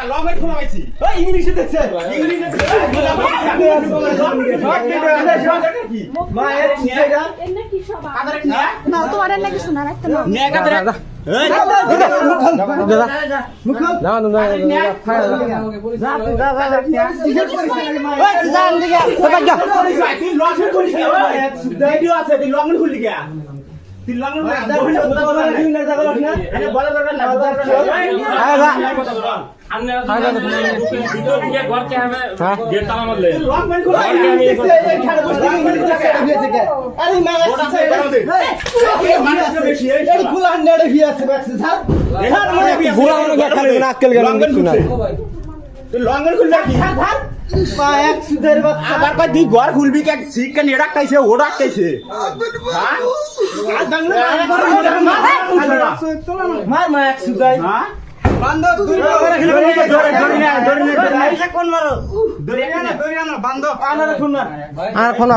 লঙ্গের খোলা পাইছি ওই ইংলিশে দেখছে ইংলিশে মায়ের নিয়েগা এনে কি সব কাদের নিয়া না তো আর লাগি শোনা রাখতে না নিয়া কাদের এই মুখল না তুই লঙ্গের খুলি ভিডিও আছে তুই লঙ্গের খুলি গিয়া তুই লঙ্গের বলা দরকার না তুই ঘর খুলবি শিক্ষা নিয়ে ডাকতেছে ও ডাকতেছে মার মা এক সুদাই আর ফোন